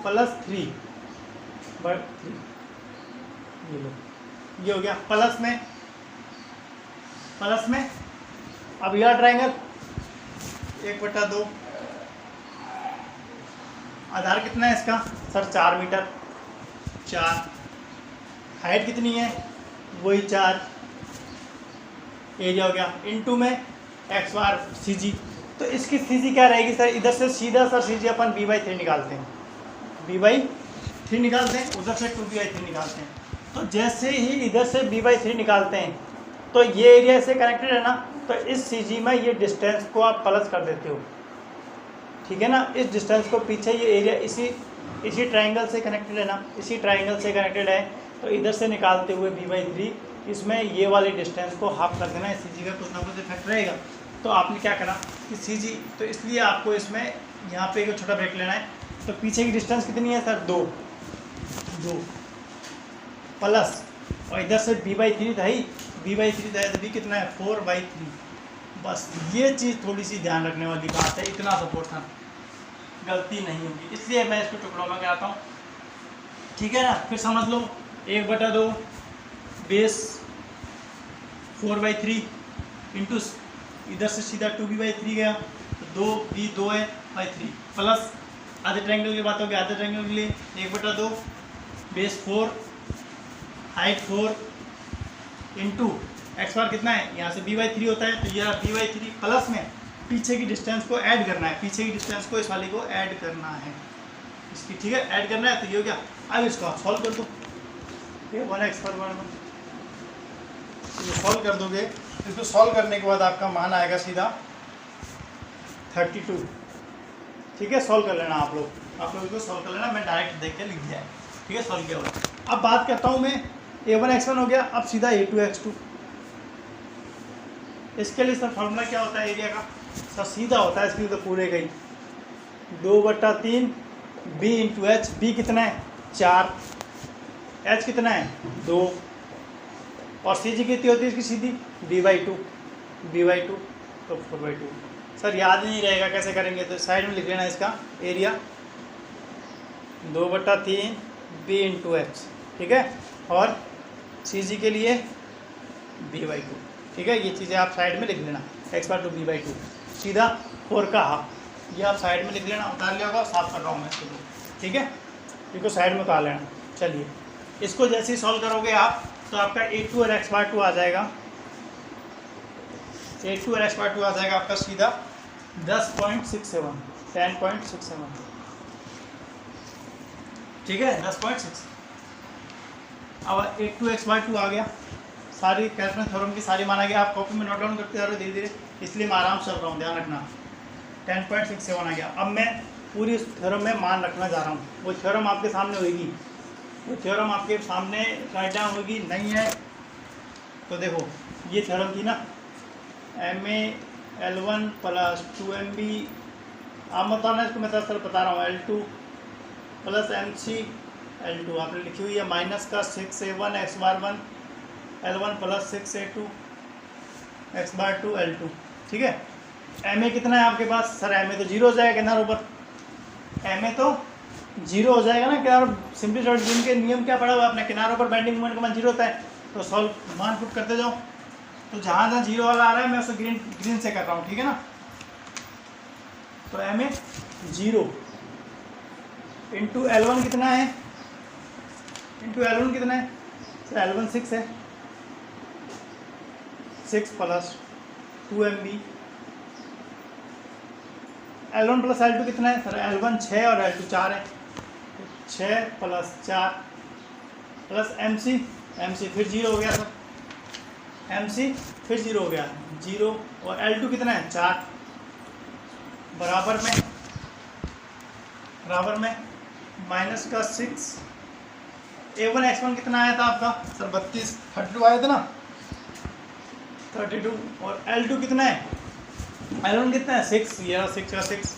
प्लस 3/3, ये लो ये हो गया प्लस में अब यह ट्रायंगल 1/2, आधार कितना है इसका सर 4 मीटर, 4 हाइट कितनी है वही 4, एरिया हो गया, इनटू में एक्स बार सी जी। तो इसकी सी जी क्या रहेगी सर, इधर से सीधा सर सी जी अपन b/3 निकालते हैं, b/3 निकालते हैं, उधर से 2b/3 निकालते हैं। तो जैसे ही इधर से b/3 निकालते हैं तो ये एरिया से कनेक्टेड है ना, तो इस सी जी में ये डिस्टेंस को आप प्लस कर देते हो, ठीक है ना, इस डिस्टेंस को पीछे ये एरिया इसी ट्रायंगल से कनेक्टेड है ना, इसी ट्रायंगल से कनेक्टेड है, तो इधर से निकालते हुए b/3 इसमें ये वाली डिस्टेंस को हाफ कर देना है, सी जी का कुछ ना कुछ इफेक्ट रहेगा। तो आपने क्या करा कि सी जी, तो इसलिए आपको इसमें यहाँ पे एक छोटा ब्रेक लेना है। तो पीछे की डिस्टेंस कितनी है सर 2 प्लस, और इधर से b/3 था ही, b/3 था तो b कितना है 4/3। बस ये चीज़ थोड़ी सी ध्यान रखने वाली बात है, इतना सपोर्ट था, गलती नहीं होगी, इसलिए मैं इसको टुकड़ों में कराता हूँ, ठीक है ना। फिर समझ लो 1/2 बेस 4/3 इंटू इधर से सीधा 2b/3 गया तो 2 है 2/3 प्लस आधे ट्रायंगल की बात होगी, आधे ट्रायंगल के लिए 1/2 बेस 4 हाइट 4 इंटू एक्स बार कितना है यहाँ से b/3 होता है, तो यह b/3 प्लस में पीछे की डिस्टेंस को ऐड करना है, पीछे की डिस्टेंस को इस वाली को ऐड करना है इसकी, ठीक है, ऐड करना है। तो ये हो गया, अब इसको आप सॉल्व कर दो, ये 1x पर 1 ये सॉल्व कर दोगे, इसको सॉल्व करने के बाद आपका मान आएगा सीधा 32, ठीक है। सॉल्व कर लेना आप लोग इसको सॉल्व कर लेना, मैं डायरेक्ट देख के लिख दिया है, ठीक है, सॉल्व किया हुआ। अब बात करता हूँ मैं a1x1 हो गया, अब सीधा a2x2, इसके लिए सर फॉर्मूला क्या होता है एरिया का सर, सीधा होता है इसके लिए तो पूरे का ही 2/3 b इंटू एच, b कितना है 4, h कितना है 2, और सी जी कितनी होती है इसकी सीधी b/2 तो 4/2। सर याद नहीं रहेगा कैसे करेंगे, तो साइड में लिख लेना इसका एरिया 2/3 b इंटू एच, ठीक है, और सी जी के लिए b/2, ठीक है। ये चीज़ें आप साइड में लिख लेना, x/2 b/2 सीधा 4 का हाफ, ये आप साइड में लिख लेना, उतार लिया होगा, साफ कर रहा हूँ मैं इसको, ठीक है, इसको साइड में उतार लेना। चलिए इसको जैसे ही सॉल्व करोगे आप तो आपका a2 और x/2 आ जाएगा, a2 और x/2 आ जाएगा आपका सीधा 10.67, ठीक है, 10.6। अब a2 x/2 आ गया, सारी कैल्कुलस थ्योरम की सारी मान आ गया, आप कॉपी में नोट डाउन करते जा रहे हो धीरे धीरे, इसलिए मैं आराम से चल रहा हूँ, ध्यान रखना। 10.67 आ गया। अब मैं पूरी थ्योरम में मान रखना जा रहा हूँ, वो थ्योरम आपके सामने होगी, वो थ्योरम आपके सामने राइट डाउन होगी, नहीं है तो देखो ये थ्योरम थी ना, MA L1 प्लस 2MB, आप बताना इसको, मैं सर बता रहा हूँ, L2 प्लस MC L2 आपने लिखी हुई है, माइनस का 6A1 x/1 L1 plus 6A2 x/2 L2, ठीक है। MA कितना है आपके पास सर, MA तो 0 हो जाएगा किनारों पर, MA तो 0 हो जाएगा ना किनारों, सिंपली शॉर्ट जिन के नियम क्या पड़ा हुआ है अपने, किनारों पर बेंडिंग मोमेंट का मान 0 होता है, तो सॉल्व मान पुट करते जाओ, तो जहाँ जहाँ 0 वाला आ रहा है मैं उसे ग्रीन से कर रहा हूँ, ठीक है ना। तो MA 0 इंटू L1 कितना है, सर L1 6 है, 6 plus 2MB, L1 plus L2 कितना है सर, L1 6 और L2 4 है, 6 प्लस 4 प्लस MC फिर 0 हो गया सर, MC फिर 0 हो गया, 0 और L2 कितना है 4, बराबर में माइनस का 6, A1 x1 कितना आया था आपका सर 32 आया था ना, 32 और L2 कितना है, L1 कितना है 6, ये 6 का 6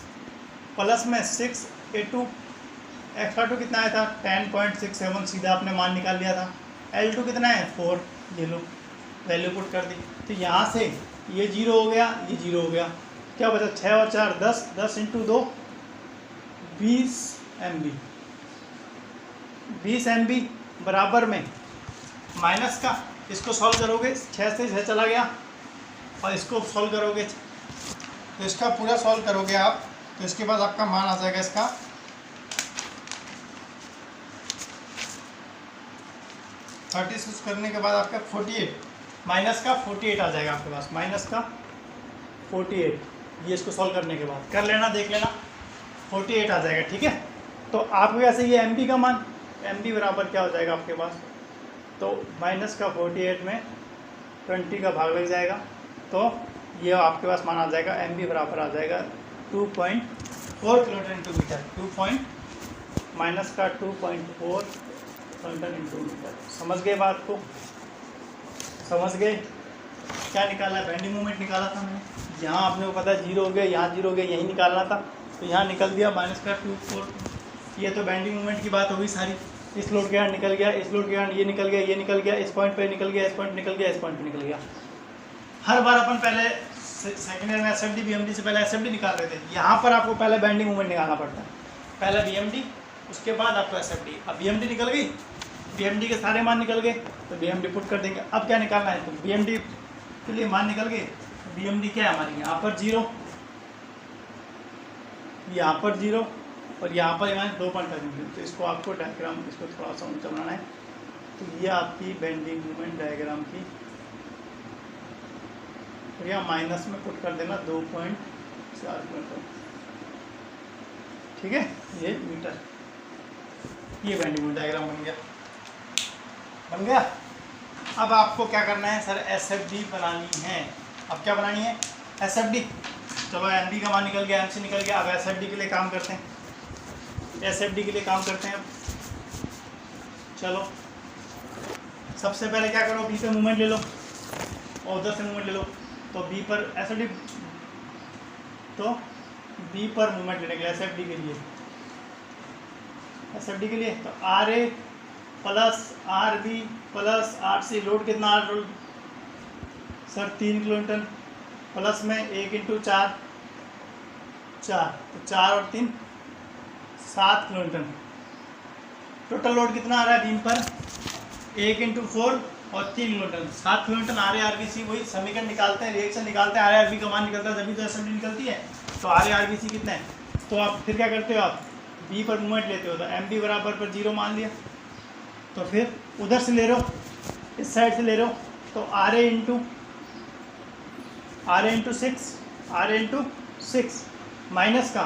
प्लस में 6 A2 एक्स्ट्रा 2 कितना आया था 10.67, सीधा आपने मान निकाल लिया था। L2 कितना है 4, ये लो वैल्यू पुट कर दी। तो यहाँ से ये 0 हो गया, ये 0 हो गया, क्या बचा 6 और 4 10, 10 × 2 20 MB, 20 MB बराबर में माइनस का, इसको सॉल्व करोगे 6 से 6 चला गया और इसको सॉल्व करोगे तो इसका पूरा सॉल्व करोगे आप, तो इसके बाद आपका मान आ जाएगा इसका 36 करने के बाद आपका 48 माइनस का 48 आ जाएगा आपके पास, माइनस का 48, ये इसको सॉल्व करने के बाद कर लेना, देख लेना 48 आ जाएगा। ठीक है, तो आपके वैसे ये MB का मान, MB बराबर क्या हो जाएगा आपके पास, तो माइनस का 48 में 20 का भाग लग जाएगा, तो ये आपके पास मान आ जाएगा MB बराबर आ जाएगा 2.4 किलोमीटर इंटू मीटर, माइनस का 2.4 किलोमीटर इंटू मीटर। समझ गए बात को, समझ गए क्या निकाला है, बेंडिंग मोमेंट निकाला था मैंने, यहाँ आपने को पता है 0 हो गया, यहाँ 0 हो गया, यही निकालना था, तो यहाँ निकल दिया माइनस का 2.4। ये तो बेंडिंग मोमेंट की बात होगी सारी, इस लोड के यहाँ निकल गया, इस लोड के यहाँ ये निकल गया, ये निकल गया, इस पॉइंट पे निकल गया, इस पॉइंट निकल गया, इस पॉइंट पे निकल गया। हर बार अपन पहले सेकेंड ईयर में SFD BMD से पहले SFD निकाल रहे थे, यहाँ पर आपको पहले बेंडिंग मोमेंट निकालना पड़ता है, पहले BMD उसके बाद आपको SFD। अब BMD निकल गई, BMD के सारे मान निकल गए तो BMD पुट कर देंगे। अब क्या निकालना है, तो BMD के लिए मान निकल गए, BMD क्या है हमारी, यहाँ पर 0, यहाँ पर 0 और यहाँ पर 2.5, तो इसको आपको डायग्राम इसको थोड़ा सा ऊंचा बनाना है, तो ये आपकी बेंडिंग मोमेंट डायग्राम की, तो यहाँ माइनस में पुट कर देना 2.4 मीटर। ठीक है, ये मीटर, ये बेंडिंग मोमेंट डायग्राम बन गया, बन गया। अब आपको क्या करना है सर, SFD बनानी है। अब क्या बनानी है, SFD। चलो MB का मान निकल गया, MC निकल गया, अब SFD के लिए काम करते हैं, SFD के लिए काम करते हैं। चलो सबसे पहले क्या करो, B पे मूवमेंट ले लो और उधर से मूवमेंट ले लो, तो B पर SFD, तो B पर मूवमेंट लेने के लिए SFD के लिए, SFD के लिए तो RA plus RB plus RC, load कितना लोड सर 3 किलोमीटर, प्लस में 1 × 4 4, तो 4 और 3 7 किलोमीटर। टोटल लोड कितना आ रहा है बीम पर, 1 × 4 और 3 किलोमीटर, 7 किलोमीटर। RA/RBC वही समीकरण निकालते हैं, रिएक्शन निकालते हैं, RA/RB का मान निकलता है, तभी तो SFD निकलती है। तो RA/RBC कितना है, तो आप फिर क्या करते हो, आप B पर मूवमेंट लेते हो, तो MB बराबर पर 0 मान लिया, तो फिर उधर से ले रहे हो, इस साइड से ले रहे हो, तो RA × 6 माइनस का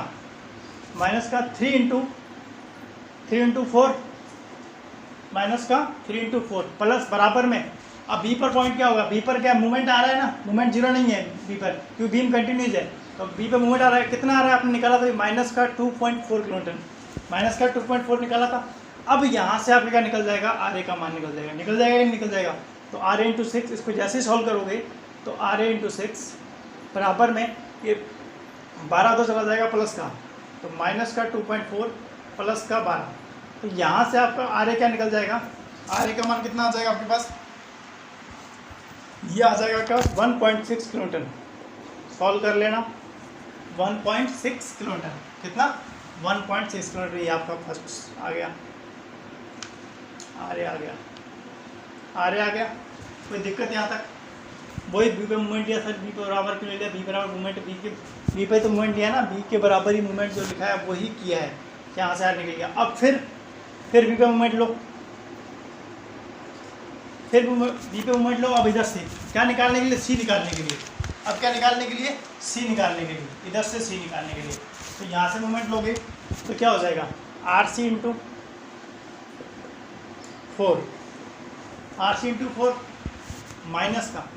3 × 4 माइनस का 3 × 4 प्लस बराबर में। अब B पर पॉइंट क्या होगा, B पर क्या मूवमेंट आ रहा है ना, मूवमेंट 0 नहीं है B पर, क्योंकि बीम कंटिन्यूज है, तो B पर मूवमेंट आ रहा है, कितना आ रहा है आपने निकाला था माइनस का 2.4 किलोमीटर, माइनस का 2.4 निकाला था। अब यहाँ से आपका क्या निकल जाएगा, RA का मान निकल जाएगा, निकल जाएगा कि निकल जाएगा, तो RA × 6, इसको जैसे ही सॉल्व करोगे तो RA × 6 बराबर में ये 12 तो चला जाएगा प्लस का, तो माइनस का 2.4 प्लस का 12, तो यहाँ से आपका RA क्या निकल जाएगा, RA का मान कितना आ जाएगा आपके पास, ये आ जाएगा क्या 1.6 किलोमीटर। सॉल्व कर लेना, 1.6 किलोमीटर, कितना 1.6 किलोमीटर, ये आपका फर्स्ट आ गया, RA आ गया। कोई दिक्कत यहाँ तक, वही B पे मूवमेंट लिया सर, B पे बराबर क्यों ले लिया, B बराबर मूवमेंट, B पे तो मूवमेंट लिया ना, B के बराबर ही मूवमेंट जो लिखा है वही किया है, यहाँ से R निकल गया। अब फिर B पे मूवमेंट लो, फिर B पे मूवमेंट लो, अब इधर से क्या निकालने के लिए, C निकालने के लिए। अब क्या निकालने के लिए, C निकालने के लिए, इधर से C निकालने के लिए, तो यहाँ से मूवमेंट लोगे तो क्या हो जाएगा, RC × 4 माइनस का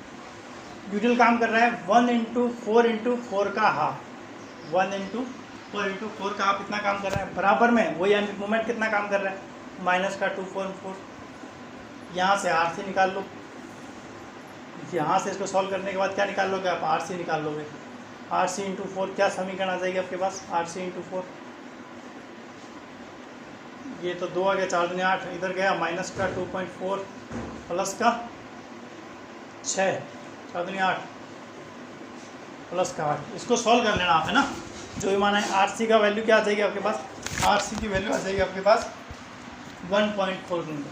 ड्यूटल काम कर रहा है 1 × 4 × 4 का हाफ, 1 × 4 × 4 का हाफ इतना काम कर रहा है, बराबर में वही मूवमेंट कितना काम कर रहा है, माइनस का 2.4। यहाँ से RC निकाल लो, यहाँ से इसको सॉल्व करने के बाद क्या निकाल लोगे आप, आर सी निकाल लोगे। आर सी इंटू 4 क्या समीकरण आ जाएगी आपके पास, आर सी इंटू 4, ये तो 2 आ गया, 4 दूनी 8, इधर गया माइनस का 2.4 प्लस का 6, 4 दूनी 8 प्लस का 8, इसको सॉल्व कर लेना आप, है ना। जो भी माना है आर सी का वैल्यू क्या आ जाएगी आपके पास, आर सी की वैल्यू आ जाएगी आपके पास 1.4 न्यूटन।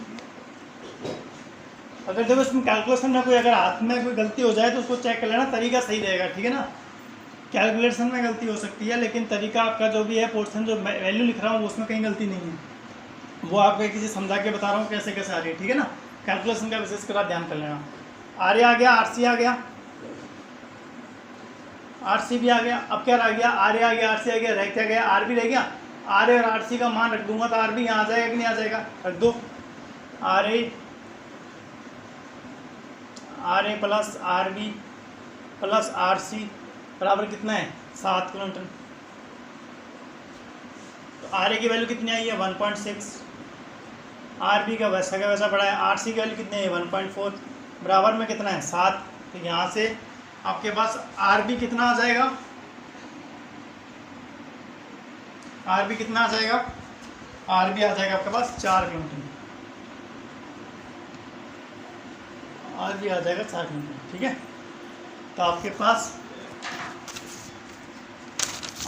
अगर देखो इसमें कैलकुलेशन में कोई अगर हाथ में कोई गलती हो जाए तो उसको चेक कर लेना, तरीका सही रहेगा, ठीक है ना। कैलकुलेशन में गलती हो सकती है लेकिन तरीका आपका जो भी है, पोर्शन जो वैल्यू लिख रहा हूँ उसमें कहीं गलती नहीं है, वो आपको किसी समझा के बता रहा हूँ कैसे कैसे आ रही है, ठीक है ना। कैलकुलेशन का विशेष कर आप ध्यान कर लेना। आर ए आ गया, आर सी आ गया, आर सी भी आ गया, अब क्या रह गया, आर ए आ गया, आर सी आ गया, रह क्या गया, आर भी रह गया। आर ए और आर सी का मान रख दूंगा तो आर भी यहाँ आ जाएगा कि नहीं आ जाएगा, रख दो। R A plus R B plus R C बराबर कितना है, 7 किलोमीटर। तो आर ए की वैल्यू कितनी आई है, 1.6, आर बी का वैसा पड़ा है, आर सी की वैल्यू कितनी है 1.4, बराबर में कितना है 7। तो यहाँ से आपके पास आर बी कितना आ जाएगा, आर बी कितना आ जाएगा, आर बी आ जाएगा आपके पास 4 किलोमीटर, आर बी आ जाएगा 4 किलोमीटर, ठीक है। तो आपके पास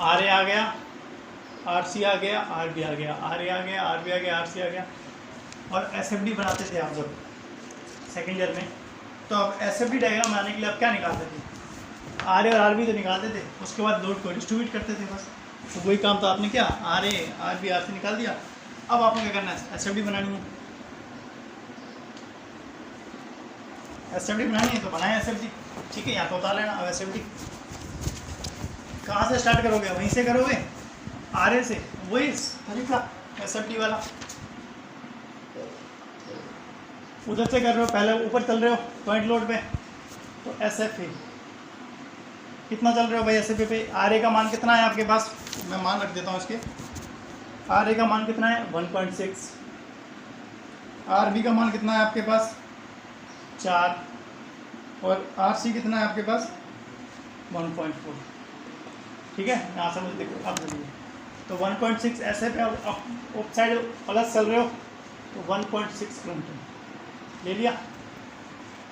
आर ए आ गया, आर सी आ गया, आर बी आ गया, आर ए आ गया, आर बी आ गया, आर सी आ गया। और एस एफ डी बनाते थे आप जब सेकेंड ईयर में, तो अब एस एफ डी डायग्राम बनाने के लिए आप क्या निकालते थे, आर ए और आर बी तो निकालते थे, उसके बाद लोड को डिस्ट्रीब्यूट करते थे बस। तो वही काम तो आपने क्या, R A R B R C निकाल दिया। अब आपको क्या करना है, एस एफ डी बनानी है, एस एफ डी बनानी है तो बनाए एस एफ डी, ठीक है। यहाँ तो बता लेना। अब एस एफ डी कहाँ से स्टार्ट करोगे, वहीं से करोगे आर ए से, वही तरीका एस एफ डी वाला। उधर से कर रहे हो, पहले ऊपर चल रहे हो पॉइंट लोड पे, तो एस एफ ए कितना चल रहे हो भाई, एस एफ ए पे आर ए का मान कितना है आपके पास, मैं मान रख देता हूँ इसके। आर ए का मान कितना है 1.6, आर बी का मान कितना है आपके पास 4, और आर सी कितना है आपके पास 1.4, ठीक है। यहाँ से मुझे देखो अब देखिए, तो 1.6 ऐसे पे अप साइड प्लस चल रहे हो तो 1.6 किलोमीटर ले लिया,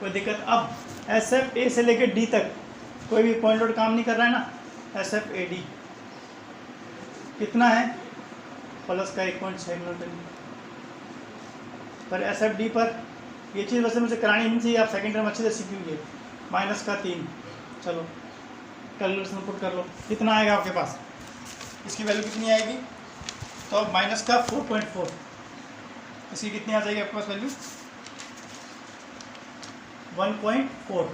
कोई दिक्कत। अब एस एफ ए से लेकर डी तक कोई भी पॉइंट लोड काम नहीं कर रहा है ना, एस एफ ए डी कितना है, प्लस का 1.6 किलोमीटर। पर एस एफ डी पर ये चीज़ वैसे मुझे करानी नहीं चाहिए, आप सेकेंड टर्म अच्छे से सीखी हुई है, माइनस का 3, चलो कैलकुलेशन पुट कर लो, कितना आएगा आपके पास, इसकी वैल्यू कितनी आएगी, तो अब माइनस का 4.4, इसकी कितनी आ जाएगी आपके पास वैल्यू 1.4,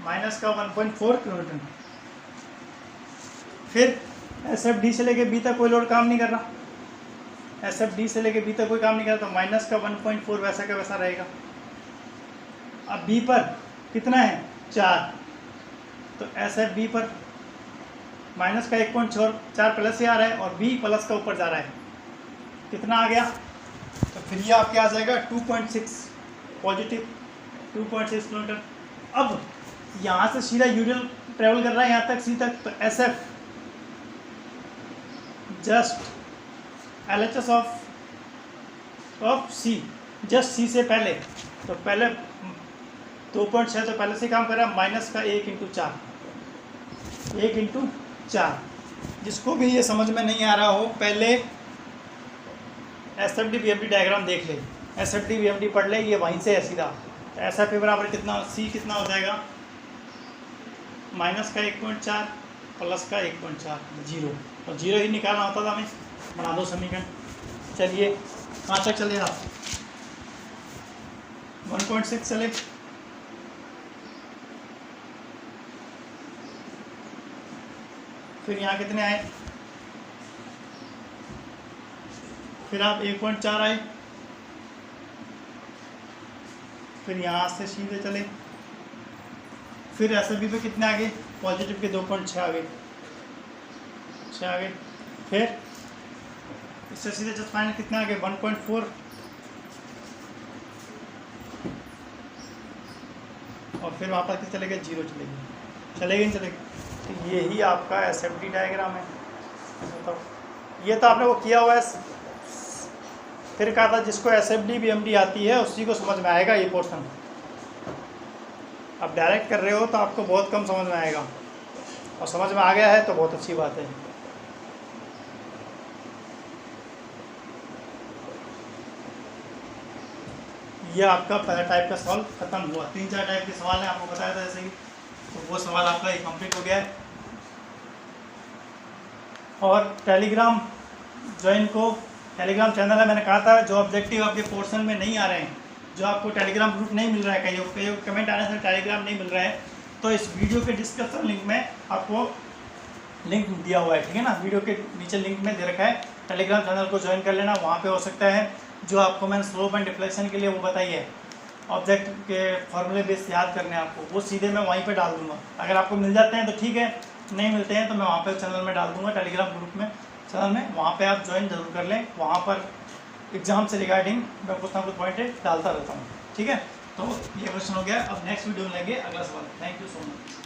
माइनस का 1.4 किलोमीटर। फिर एस एफ डी से लेके बी तक कोई लोड काम नहीं कर रहा, एस एफ डी से लेके बी तक कोई काम नहीं कर रहा, तो माइनस का 1.4 वैसा का वैसा रहेगा। अब बी पर कितना है 4, तो एस एफ बी पर माइनस का 1.4 प्लस से आ रहा है और बी प्लस का ऊपर जा रहा है, कितना आ गया, तो फिर ये आपके आ जाएगा 2.6 पॉजिटिव 2.6 किलोमीटर। अब यहाँ से सीधा यूरियल ट्रेवल कर रहा है यहाँ तक सी तक, तो S F just L H S of C, just C से पहले, तो पहले 2.6 तो पहले से काम कर रहा है, माइनस का 1 इंटू 4, जिसको भी ये समझ में नहीं आ रहा हो पहले S F D B F D diagram देख ले, S F D B F D पढ़ ले, ये वहीं से है सीधा। एस एफ ए बराबर कितना, सी कितना हो जाएगा, माइनस का 1.4 प्लस का 1.4, 0, और 0 ही निकालना होता था हमें, बना दो समीकरण। चलिए कहाँ तक चले आप, 1.6 चले, फिर यहाँ कितने आए, फिर आप 1.4 आए, फिर यहाँ से सीधे चले, फिर एस एफ बी पे कितने आ गए, पॉजिटिव के 2.6 आ गए, 6 आ गए, फिर इससे सीधे जस्ट फाइनल कितने आ गए 1.4, और फिर वापस किस चलेगा, 0 चलेगी, चलेगी नहीं चलेगी। तो यही आपका SFD डायग्राम है। तो ये तो आपने वो किया हुआ है, फिर कहा था जिसको SFD BMD आती है उसी को समझ में आएगा ये पोर्शन। आप डायरेक्ट कर रहे हो तो आपको बहुत कम समझ में आएगा, और समझ में आ गया है तो बहुत अच्छी बात है। ये आपका पहला टाइप का सवाल खत्म हुआ। 3-4 टाइप के सवाल हैं, आपको बताया था जैसे ही, तो वो सवाल आपका ये कंप्लीट हो गया है। और टेलीग्राम ज्वाइन को, टेलीग्राम चैनल है, मैंने कहा था जो ऑब्जेक्टिव आपके पोर्शन में नहीं आ रहे हैं, जो आपको टेलीग्राम ग्रुप नहीं मिल रहा है, कई कमेंट आने से टेलीग्राम नहीं मिल रहा है, तो इस वीडियो के डिस्क्रिप्शन लिंक में आपको लिंक दिया हुआ है, ठीक है ना, वीडियो के नीचे लिंक में दे रखा है, टेलीग्राम चैनल को ज्वाइन कर लेना। वहाँ पे हो सकता है जो आपको मैंने स्लोप एंड डिफ्लेक्शन के लिए वो बताई है, ऑब्जेक्ट के फॉर्मूले बेस याद करने आपको, वो सीधे मैं वहीं पे डाल दूंगा। अगर आपको मिल जाते हैं तो ठीक है, नहीं मिलते हैं तो मैं वहाँ पे चैनल में डाल दूंगा, टेलीग्राम ग्रुप में, चैनल में, वहाँ पे आप ज्वाइन जरूर कर लें। वहाँ पर एग्जाम से रिगार्डिंग मैं कुछ ना कुछ पॉइंट डालता रहता हूँ, ठीक है। तो ये क्वेश्चन हो गया। अब नेक्स्ट वीडियो में लेंगे अगला सवाल। Thank you so much.